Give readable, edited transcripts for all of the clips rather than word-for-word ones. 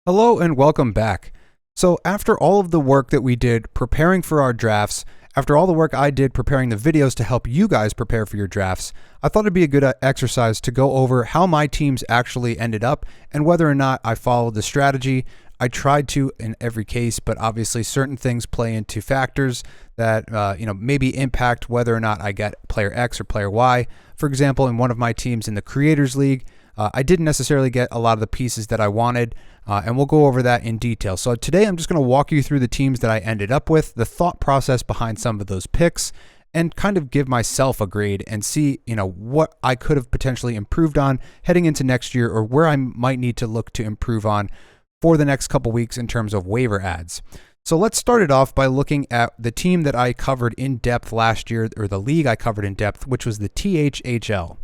Hello and welcome back. So after all of the work that we did preparing for our drafts, after all the work I did preparing the videos to help you guys prepare for your drafts, I thought it'd be a good exercise to go over how my teams actually ended up and whether or not I followed the strategy. I tried to in every case, but obviously certain things play into factors that maybe impact whether or not I get player X or player Y. For example, in one of my teams in the Creators League, I didn't necessarily get a lot of the pieces that I wanted, and we'll go over that in detail. So today I'm just going to walk you through the teams that I ended up with, the thought process behind some of those picks, and kind of give myself a grade and see, what I could have potentially improved on heading into next year, or where I might need to look to improve on for the next couple weeks in terms of waiver ads. So let's start it off by looking at the team that I covered in depth last year, or the league I covered in depth, which was the THHL.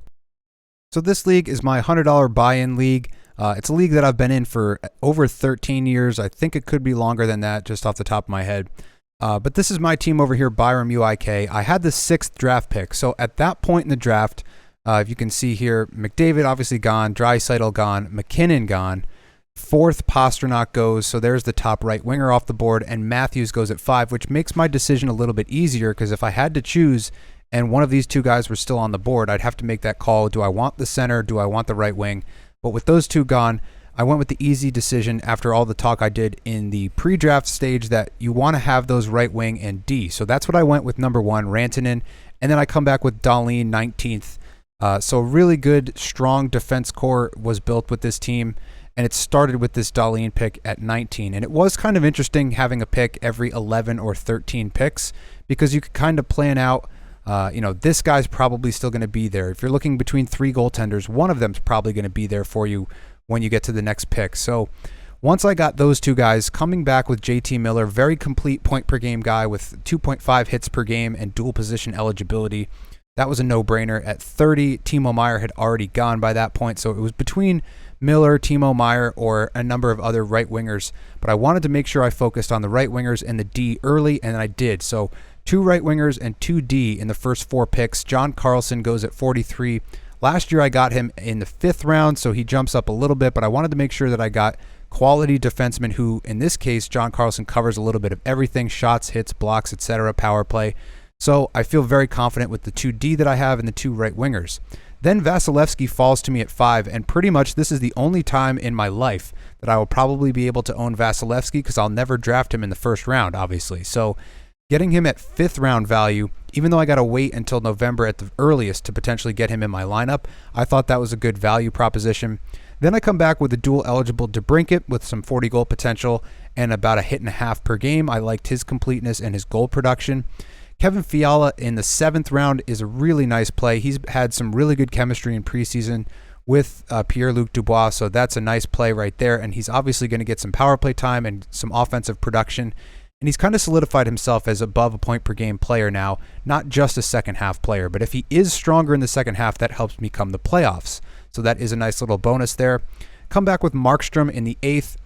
So this league is my $100 buy-in league. It's a league that I've been in for over 13 years. I think it could be longer than that, just off the top of my head. But this is my team over here, Byram UIK. I had the 6th draft pick. So at that point in the draft, if you can see here, McDavid obviously gone, Draisaitl gone, McKinnon gone. 4th, Pastrnak goes, so there's the top right winger off the board, and Matthews goes at 5, which makes my decision a little bit easier because if I had to choose and one of these two guys were still on the board, I'd have to make that call. Do I want the center? Do I want the right wing? But with those two gone, I went with the easy decision after all the talk I did in the pre-draft stage that you want to have those right wing and D. So that's what I went with number 1, Rantanen. And then I come back with Dahlin, 19th. So a really good, strong defense core was built with this team. And it started with this Dahlin pick at 19. And it was kind of interesting having a pick every 11 or 13 picks because you could kind of plan out this guy's probably still going to be there. If you're looking between 3 goaltenders, one of them's probably going to be there for you when you get to the next pick. So once I got those two guys, coming back with JT Miller, very complete point per game guy with 2.5 hits per game and dual position eligibility. That was a no-brainer. At 30, Timo Meier had already gone by that point. So it was between Miller, Timo Meier, or a number of other right wingers. But I wanted to make sure I focused on the right wingers and the D early, and I did. So 2 right wingers and 2 D in the first 4 picks. John Carlson goes at 43. Last year I got him in the 5th round, so he jumps up a little bit, but I wanted to make sure that I got quality defensemen who, in this case, John Carlson covers a little bit of everything, shots, hits, blocks, etc., power play. So I feel very confident with the 2 D that I have and the 2 right wingers. Then Vasilevsky falls to me at 5, and pretty much this is the only time in my life that I will probably be able to own Vasilevsky because I'll never draft him in the first round, obviously. So getting him at 5th round value, even though I got to wait until November at the earliest to potentially get him in my lineup, I thought that was a good value proposition. Then I come back with a dual eligible DeBrincat with some 40 goal potential and about a hit and a half per game. I liked his completeness and his goal production. Kevin Fiala in the 7th round is a really nice play. He's had some really good chemistry in preseason with Pierre-Luc Dubois, so that's a nice play right there. And he's obviously going to get some power play time and some offensive production. And he's kind of solidified himself as above a point per game player now, not just a second half player. But if he is stronger in the second half, that helps me come the playoffs. So that is a nice little bonus there. Come back with Markstrom in the 8th.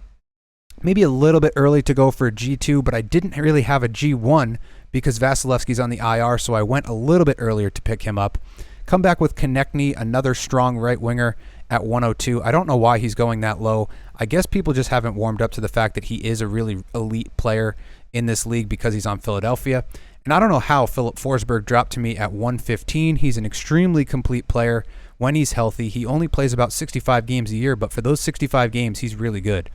Maybe a little bit early to go for a G2, but I didn't really have a G1 because Vasilevsky's on the IR, so I went a little bit earlier to pick him up. Come back with Konechny, another strong right winger at 102. I don't know why he's going that low. I guess people just haven't warmed up to the fact that he is a really elite player in this league because he's on Philadelphia. And I don't know how Philip Forsberg dropped to me at 115. He's an extremely complete player when he's healthy. He only plays about 65 games a year, but for those 65 games, he's really good.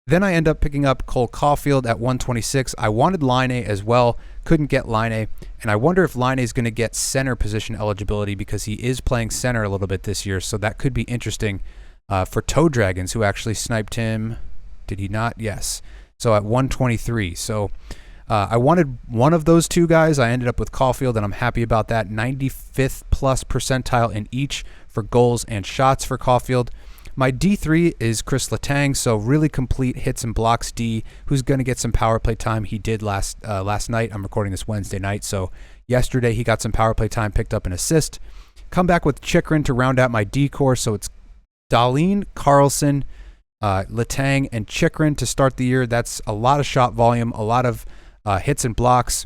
Then I end up picking up Cole Caulfield at 126. I wanted Line as well, couldn't get Line, and I wonder if Line is going to get center position eligibility because he is playing center a little bit this year, so that could be interesting for Toe Dragons, who actually sniped him. Did he not? Yes. So at 123. So I wanted one of those two guys. I ended up with Caulfield, and I'm happy about that. 95th plus percentile in each for goals and shots for Caulfield. My D3 is Chris Letang, so really complete hits and blocks D, who's going to get some power play time. He did last night. I'm recording this Wednesday night, so yesterday he got some power play time, picked up an assist. Come back with Chychrun to round out my D core, so it's Dahlin, Carlson, Letang, and Chychrun to start the year. That's a lot of shot volume, a lot of hits and blocks,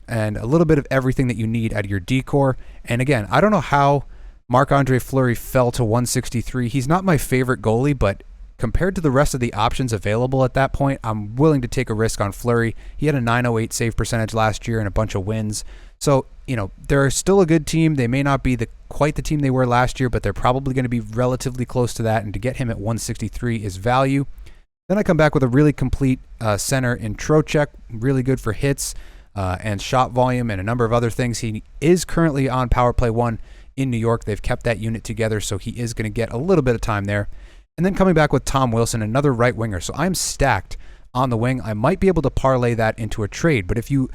and a little bit of everything that you need out of your D core. And again, I don't know how Marc-Andre Fleury fell to 163. He's not my favorite goalie, but compared to the rest of the options available at that point, I'm willing to take a risk on Fleury. He had a 908 save percentage last year and a bunch of wins. So, they're still a good team. They may not be quite the team they were last year, but they're probably going to be relatively close to that. And to get him at 163 is value. Then I come back with a really complete center in Trocheck, really good for hits and shot volume and a number of other things. He is currently on Power Play 1 in New York. They've kept that unit together, so he is going to get a little bit of time there. And then coming back with Tom Wilson, another right winger. So I'm stacked on the wing. I might be able to parlay that into a trade, but if you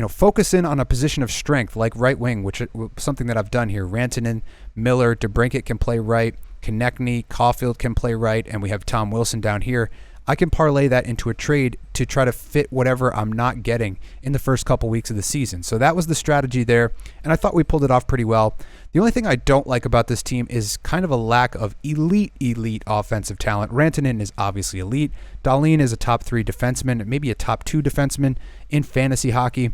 focus in on a position of strength like right wing, which is something that I've done here. Rantanen, Miller, DeBrincat can play right, Konechny, Caulfield can play right, and we have Tom Wilson down here. I can parlay that into a trade to try to fit whatever I'm not getting in the first couple weeks of the season. So that was the strategy there, and I thought we pulled it off pretty well. The only thing I don't like about this team is kind of a lack of elite offensive talent. Rantanen is obviously elite. Dahlin is a top 3 defenseman, maybe a top 2 defenseman in fantasy hockey.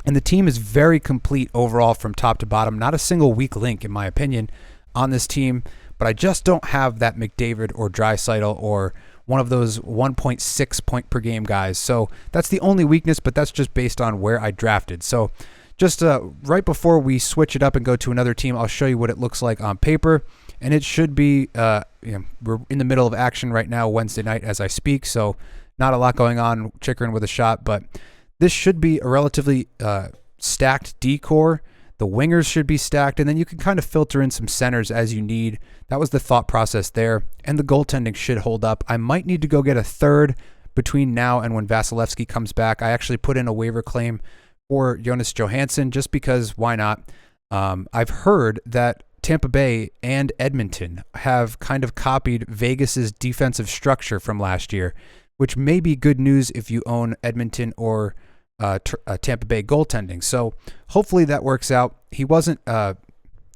And the team is very complete overall from top to bottom. Not a single weak link, in my opinion, on this team. But I just don't have that McDavid or Draisaitl or one of those 1.6 point per game guys. So that's the only weakness, but that's just based on where I drafted. So just right before we switch it up and go to another team, I'll show you what it looks like on paper. And it should be, we're in the middle of action right now, Wednesday night as I speak. So not a lot going on, chickering with a shot, but this should be a relatively stacked D-core. The wingers should be stacked, and then you can kind of filter in some centers as you need. That was the thought process there, and the goaltending should hold up. I might need to go get a third between now and when Vasilevsky comes back. I actually put in a waiver claim for Jonas Johansson just because why not? I've heard that Tampa Bay and Edmonton have kind of copied Vegas's defensive structure from last year, which may be good news if you own Edmonton or Tampa Bay goaltending. So hopefully that works out. He wasn't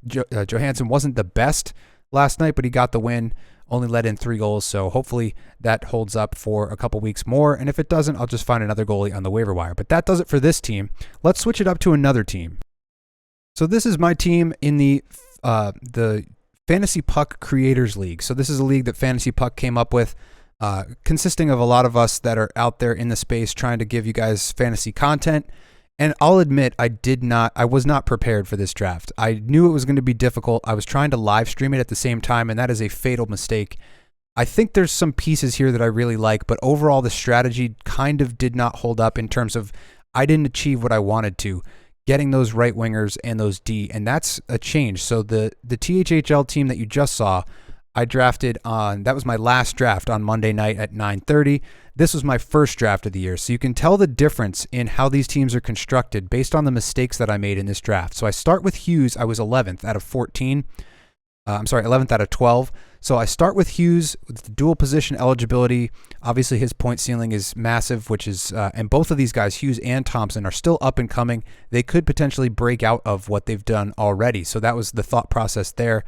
Johansson wasn't the best last night, but he got the win, only let in 3 goals. So hopefully that holds up for a couple weeks more. And if it doesn't, I'll just find another goalie on the waiver wire. But that does it for this team. Let's switch it up to another team. So this is my team in the Fantasy Puck Creators League. So this is a league that Fantasy Puck came up with, consisting of a lot of us that are out there in the space trying to give you guys fantasy content. And I'll admit, I was not prepared for this draft. I knew it was going to be difficult. I was trying to live stream it at the same time, and that is a fatal mistake. I think there's some pieces here that I really like, but overall the strategy kind of did not hold up in terms of I didn't achieve what I wanted to, getting those right wingers and those D, and that's a change. So the THHL team that you just saw, I drafted that was my last draft on Monday night at 9:30. This was my first draft of the year. So you can tell the difference in how these teams are constructed based on the mistakes that I made in this draft. So I start with Hughes. I was 11th out of 14. 11th out of 12. So I start with Hughes with the dual position eligibility. Obviously his point ceiling is massive, which is, and both of these guys, Hughes and Thompson, are still up and coming. They could potentially break out of what they've done already. So that was the thought process there.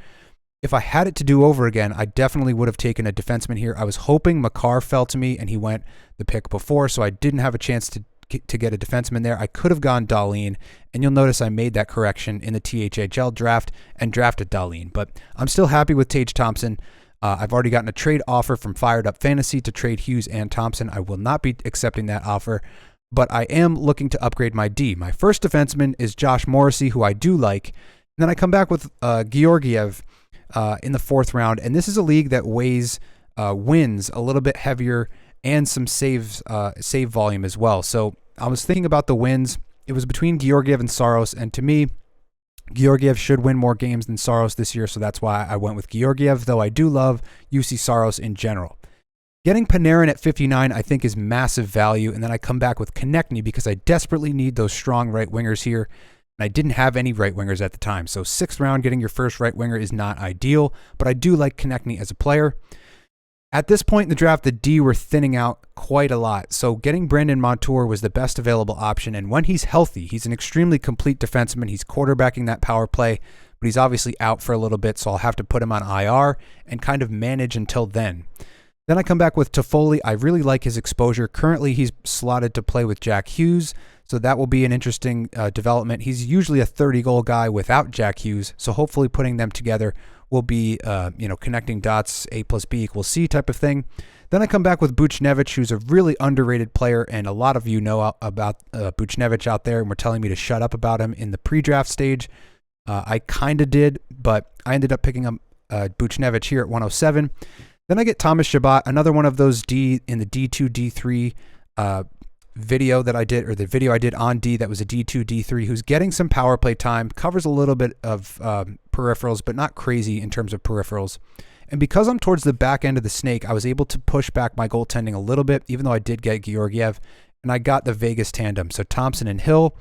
If I had it to do over again, I definitely would have taken a defenseman here. I was hoping Makar fell to me, and he went the pick before, so I didn't have a chance to get a defenseman there. I could have gone Dahlin, and you'll notice I made that correction in the THHL draft and drafted Dahlin. But I'm still happy with Tage Thompson. I've already gotten a trade offer from Fired Up Fantasy to trade Hughes and Thompson. I will not be accepting that offer, but I am looking to upgrade my D. My first defenseman is Josh Morrissey, who I do like. And then I come back with Georgiev in the 4th round, and this is a league that weighs wins a little bit heavier and some save volume as well. So I was thinking about the wins. It was between Georgiev and Saros, and to me, Georgiev should win more games than Saros this year, so that's why I went with Georgiev, though I do love UC Saros in general. Getting Panarin at 59 I think is massive value, and then I come back with Konechny because I desperately need those strong right wingers here. And I didn't have any right wingers at the time. So 6th round, getting your first right winger is not ideal, but I do like Konechny as a player. At this point in the draft, the D were thinning out quite a lot. So getting Brandon Montour was the best available option. And when he's healthy, he's an extremely complete defenseman. He's quarterbacking that power play, but he's obviously out for a little bit. So I'll have to put him on IR and kind of manage until then. Then I come back with Toffoli. I really like his exposure. Currently, he's slotted to play with Jack Hughes, so that will be an interesting development. He's usually a 30-goal guy without Jack Hughes, so hopefully putting them together will be, connecting dots, A plus B equals C type of thing. Then I come back with Buchnevich, who's a really underrated player, and a lot of you know about Buchnevich out there, and were telling me to shut up about him in the pre-draft stage. I kind of did, but I ended up picking up Buchnevich here at 107. Then I get Thomas Chabot, another one of those D in the D2, D3 video that I did, or the video I did on D that was a D2, D3, who's getting some power play time, covers a little bit of peripherals, but not crazy in terms of peripherals. And because I'm towards the back end of the snake, I was able to push back my goaltending a little bit, even though I did get Georgiev, and I got the Vegas tandem, so Thompson and Hill.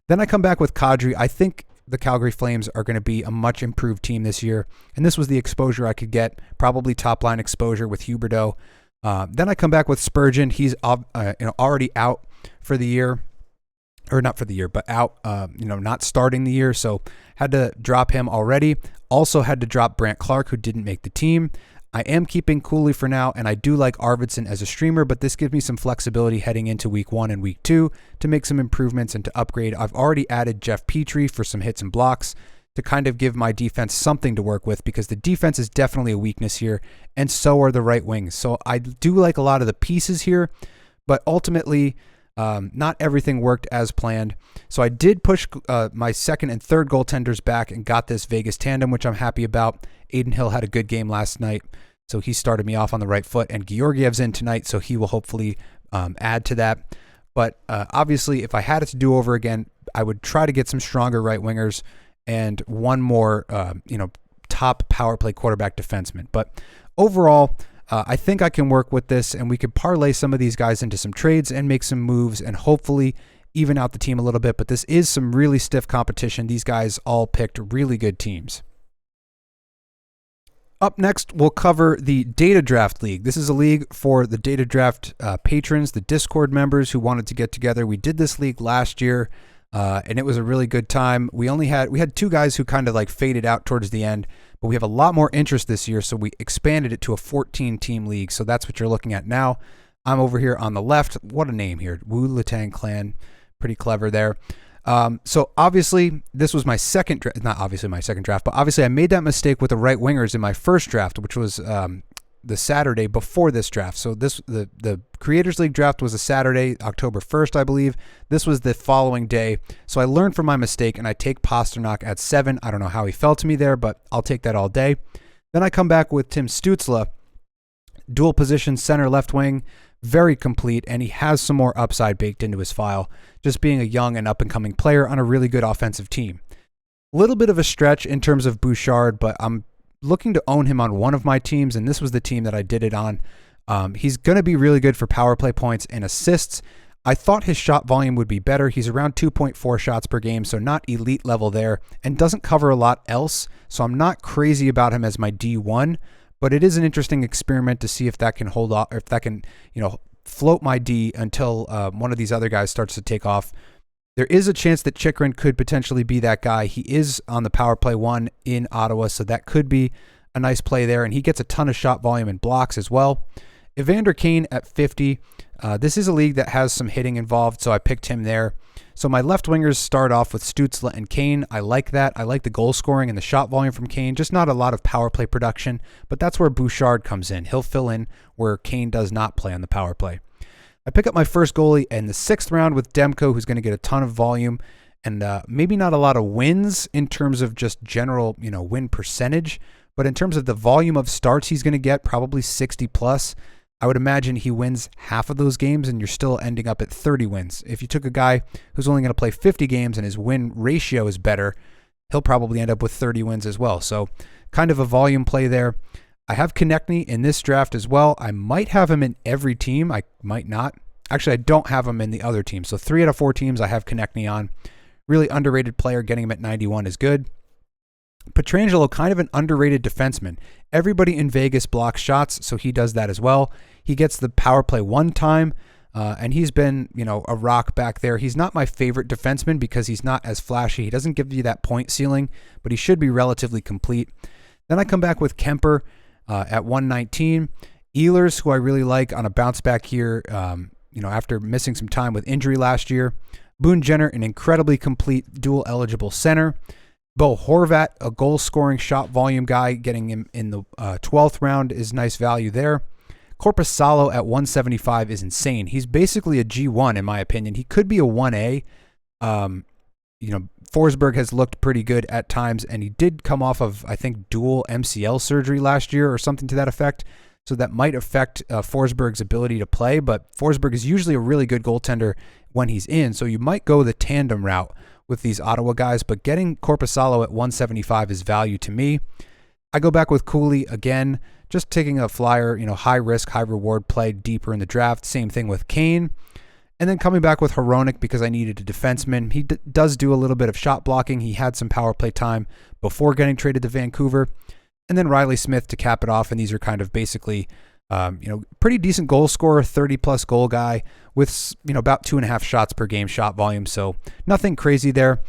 Then I come back with Kadri. I think the Calgary Flames are going to be a much improved team this year, and this was the exposure I could get, probably top line exposure with Huberdeau. Then I come back with Spurgeon. He's already out for the year, or not for the year, but out, not starting the year, so had to drop him already. Also had to drop Brant Clark, who didn't make the team. I am keeping Cooley for now, and I do like Arvidsson as a streamer, but this gives me some flexibility heading into week 1 and week 2 to make some improvements and to upgrade. I've already added Jeff Petrie for some hits and blocks to kind of give my defense something to work with, because the defense is definitely a weakness here, and so are the right wings. So I do like a lot of the pieces here, but ultimately not everything worked as planned. So I did push my second and third goaltenders back and got this Vegas tandem, which I'm happy about. Aiden Hill had a good game last night, so he started me off on the right foot, and Georgiev's in tonight, so he will hopefully add to that. But obviously, if I had it to do over again, I would try to get some stronger right wingers and one more, top power play quarterback defenseman. But overall, I think I can work with this, and we could parlay some of these guys into some trades and make some moves and hopefully even out the team a little bit. But this is some really stiff competition. These guys all picked really good teams. Up next, we'll cover the Data Draft League. This is a league for the Data Draft patrons, the Discord members who wanted to get together. We did this league last year, and it was a really good time. We had 2 guys who kind of like faded out towards the end, but we have a lot more interest this year, so we expanded it to a 14-team league. So that's what you're looking at now. I'm over here on the left. What a name here, Wu Latang Clan. Pretty clever there. So obviously this was my second draft, not obviously my second draft, but obviously I made that mistake with the right wingers in my first draft, which was the Saturday before this draft. So the Creators League draft was a Saturday, October 1st, I believe. This was the following day. So I learned from my mistake, and I take Pasternak at 7. I don't know how he fell to me there, but I'll take that all day. Then I come back with Tim Stützle, dual position center left wing, very complete, and he has some more upside baked into his file, just being a young and up-and-coming player on a really good offensive team. A little bit of a stretch in terms of Bouchard, but I'm looking to own him on one of my teams, and this was the team that I did it on. He's going to be really good for power play points and assists. I thought his shot volume would be better. He's around 2.4 shots per game, so not elite level there, and doesn't cover a lot else, so I'm not crazy about him as my D1, but it is an interesting experiment to see if that can hold off, or if that can, float my D until one of these other guys starts to take off. There is a chance that Chychrun could potentially be that guy. He is on the power play 1 in Ottawa, so that could be a nice play there, and he gets a ton of shot volume and blocks as well. Evander Kane at 50. This is a league that has some hitting involved, so I picked him there. So my left wingers start off with Stützle and Kane. I like that. I like the goal scoring and the shot volume from Kane, just not a lot of power play production, but that's where Bouchard comes in. He'll fill in where Kane does not play on the power play. I pick up my first goalie in the 6th round with Demko, who's going to get a ton of volume and maybe not a lot of wins in terms of just general, win percentage, but in terms of the volume of starts he's going to get, probably 60 plus. I would imagine he wins half of those games and you're still ending up at 30 wins. If you took a guy who's only going to play 50 games and his win ratio is better, he'll probably end up with 30 wins as well. So kind of a volume play there. I have Konechny in this draft as well. I might have him in every team. I might not. Actually, I don't have him in the other teams. So 3 out of 4 teams I have Konechny on. Really underrated player. Getting him at 91 is good. Pietrangelo, kind of an underrated defenseman. Everybody in Vegas blocks shots, so he does that as well. He gets the power play 1 time, and he's been, a rock back there. He's not my favorite defenseman because he's not as flashy. He doesn't give you that point ceiling, but he should be relatively complete. Then I come back with Kemper at 119. Ehlers, who I really like on a bounce back here, after missing some time with injury last year. Boone Jenner, an incredibly complete dual eligible center. Bo Horvat, a goal-scoring shot volume guy, getting him in the 12th round is nice value there. Korpisalo at 175 is insane. He's basically a G1 in my opinion. He could be a 1A. Forsberg has looked pretty good at times, and he did come off of, I think, dual MCL surgery last year or something to that effect. So that might affect Forsberg's ability to play, but Forsberg is usually a really good goaltender when he's in. So you might go the tandem route with these Ottawa guys, but getting Korpisalo at 175 is value to me. I go back with Cooley again, just taking a flyer, high risk, high reward play deeper in the draft. Same thing with Kane. And then coming back with Hronek because I needed a defenseman. He does do a little bit of shot blocking. He had some power play time before getting traded to Vancouver. And then Riley Smith to cap it off. And these are kind of basically, pretty decent goal scorer, 30-plus goal guy with, about 2.5 shots per game shot volume. So nothing crazy there.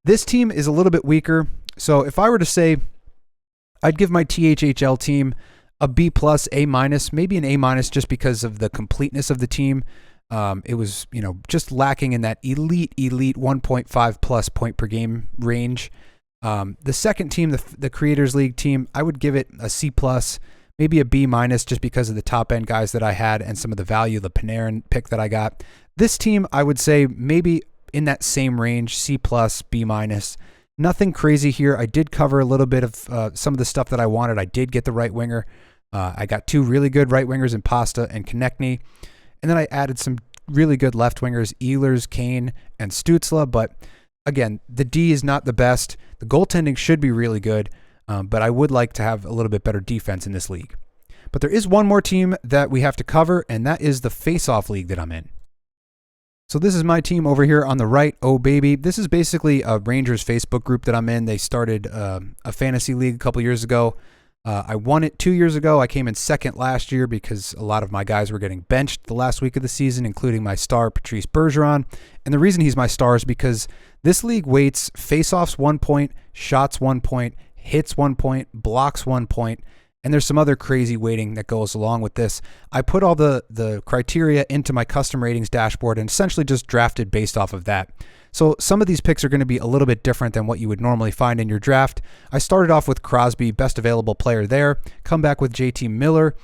This team is a little bit weaker. So if I were to say, I'd give my THHL team a B+, A-, maybe an A- just because of the completeness of the team. It was, just lacking in that elite 1.5 plus point per game range. The second team, the Creators League team, I would give it a C+, maybe a B- just because of the top end guys that I had and some of the value, the Panarin pick that I got. This team, I would say maybe in that same range, C+, B-. Nothing crazy here. I did cover a little bit of some of the stuff that I wanted. I did get the right winger. I got 2 really good right wingers in Pasta and Konechny. And then I added some really good left wingers, Ehlers, Kane, and Stützle. But again, the D is not the best. The goaltending should be really good, but I would like to have a little bit better defense in this league. But there is one more team that we have to cover, and that is the Faceoff League that I'm in. So this is my team over here on the right. Oh, baby. This is basically a Rangers Facebook group that I'm in. They started a fantasy league a couple years ago. I won it 2 years ago. I came in second last year because a lot of my guys were getting benched the last week of the season, including my star, Patrice Bergeron. And the reason he's my star is because this league weights faceoffs 1 point, shots 1 point, hits 1 point, blocks 1 point, and there's some other crazy weighting that goes along with this. I put all the criteria into my custom ratings dashboard and essentially just drafted based off of that. So some of these picks are going to be a little bit different than what you would normally find in your draft. I started off with Crosby, best available player there. Come back with JT Miller,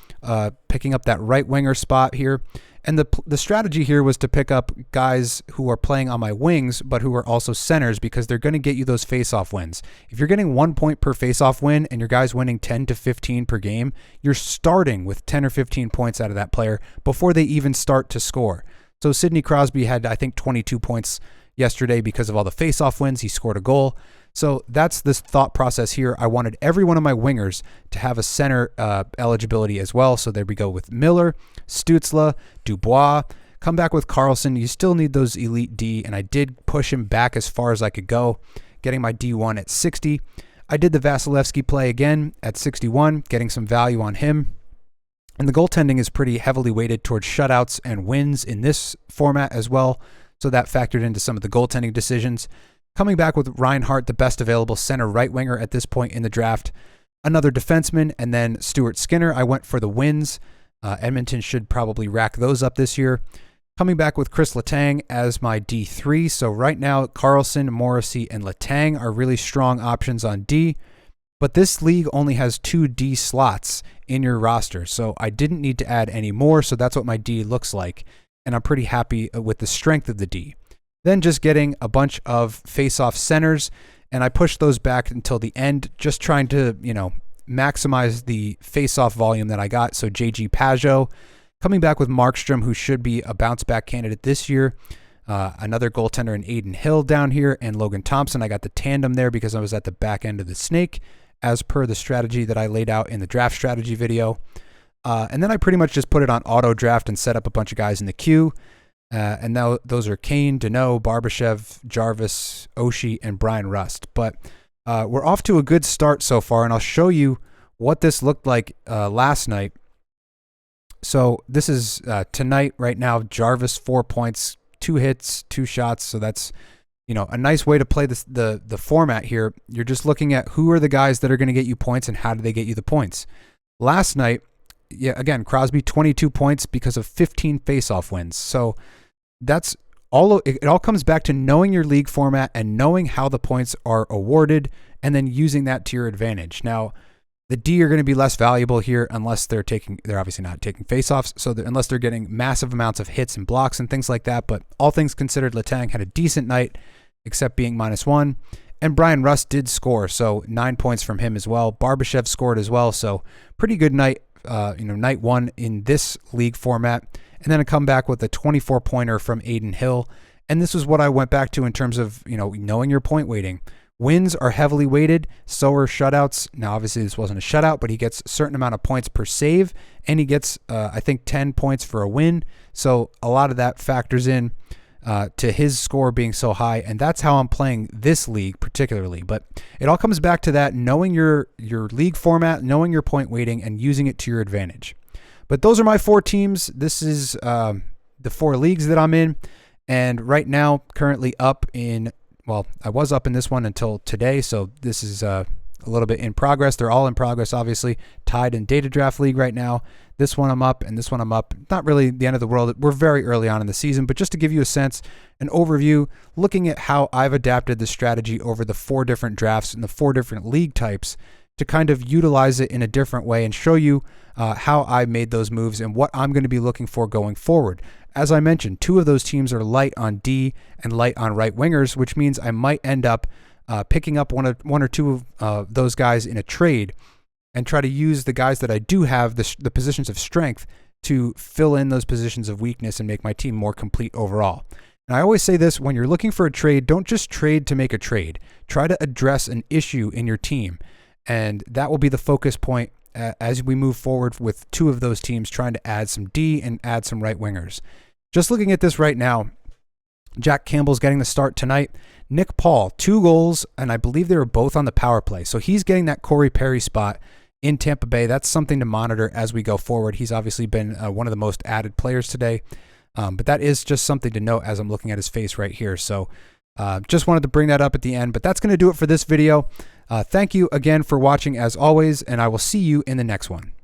picking up that right winger spot here. And the strategy here was to pick up guys who are playing on my wings, but who are also centers because they're going to get you those face-off wins. If you're getting 1 point per face-off win and your guy's winning 10 to 15 per game, you're starting with 10 or 15 points out of that player before they even start to score. So Sidney Crosby had, I think, 22 points yesterday because of all the face-off wins. He scored a goal. So that's this thought process here. I wanted every one of my wingers to have a center eligibility as well. So there we go with Miller, Stützle, Dubois. Come back with Carlson. You still need those elite D, and I did push him back as far as I could go, getting my D1 at 60. I did the Vasilevsky play again at 61, getting some value on him. And the goaltending is pretty heavily weighted towards shutouts and wins in this format as well. So that factored into some of the goaltending decisions. Coming back with Reinhart, the best available center right winger at this point in the draft. Another defenseman, and then Stuart Skinner. I went for the wins. Edmonton should probably rack those up this year. Coming back with Chris Letang as my D3. So right now, Carlson, Morrissey, and Letang are really strong options on D. But this league only has 2 D slots in your roster. So I didn't need to add any more. So that's what my D looks like. And I'm pretty happy with the strength of the D. Then just getting a bunch of face-off centers, and I pushed those back until the end, just trying to, maximize the face-off volume that I got. So JG Pajot, coming back with Markstrom, who should be a bounce-back candidate this year. Another goaltender in Aiden Hill down here, and Logan Thompson. I got the tandem there because I was at the back end of the snake, as per the strategy that I laid out in the draft strategy video. And then I pretty much just put it on auto draft and set up a bunch of guys in the queue. And now those are Kane, Deneau, Barbashev, Jarvis, Oshie, and Brian Rust. But we're off to a good start so far, and I'll show you what this looked like last night. So this is tonight right now. Jarvis, 4 points, 2 hits, 2 shots. So that's a nice way to play this, the format here. You're just looking at who are the guys that are going to get you points and how do they get you the points. Last night, yeah, again, Crosby 22 points because of 15 face-off wins. So that's it all comes back to knowing your league format and knowing how the points are awarded, and then using that to your advantage. Now, the D are going to be less valuable here unless they're obviously not taking faceoffs, so unless they're getting massive amounts of hits and blocks and things like that. But all things considered, Letang had a decent night, except being -1. And Brian Rust did score, so 9 points from him as well. Barbashev scored as well, so pretty good night, night one in this league format. And then a comeback with a 24-pointer from Aiden Hill. And this was what I went back to in terms of, knowing your point weighting. Wins are heavily weighted, so are shutouts. Now, obviously, this wasn't a shutout, but he gets a certain amount of points per save, and he gets, I think, 10 points for a win. So a lot of that factors in to his score being so high, and that's how I'm playing this league particularly. But it all comes back to that, knowing your league format, knowing your point weighting, and using it to your advantage. But those are my 4 teams. This is the 4 leagues that I'm in, and right now, currently up in... Well, I was up in this one until today, so this is a little bit in progress. They're all in progress, obviously. Tied in Data Draft League right now. This one I'm up, and this one I'm up. Not really the end of the world. We're very early on in the season, but just to give you a sense, an overview, looking at how I've adapted the strategy over the 4 different drafts and the 4 different league types to kind of utilize it in a different way and show you how I made those moves and what I'm going to be looking for going forward. As I mentioned, 2 of those teams are light on D and light on right wingers, which means I might end up picking up one or two of those guys in a trade and try to use the guys that I do have, the positions of strength, to fill in those positions of weakness and make my team more complete overall. And I always say this, when you're looking for a trade, don't just trade to make a trade. Try to address an issue in your team, and that will be the focus point as we move forward with 2 of those teams trying to add some D and add some right wingers. Just looking at this right now, Jack Campbell's getting the start tonight. Nick Paul, 2 goals, and I believe they were both on the power play. So he's getting that Corey Perry spot in Tampa Bay. That's something to monitor as we go forward. He's obviously been one of the most added players today. But that is just something to note as I'm looking at his face right here. So just wanted to bring that up at the end. But that's going to do it for this video. Thank you again for watching as always, and I will see you in the next one.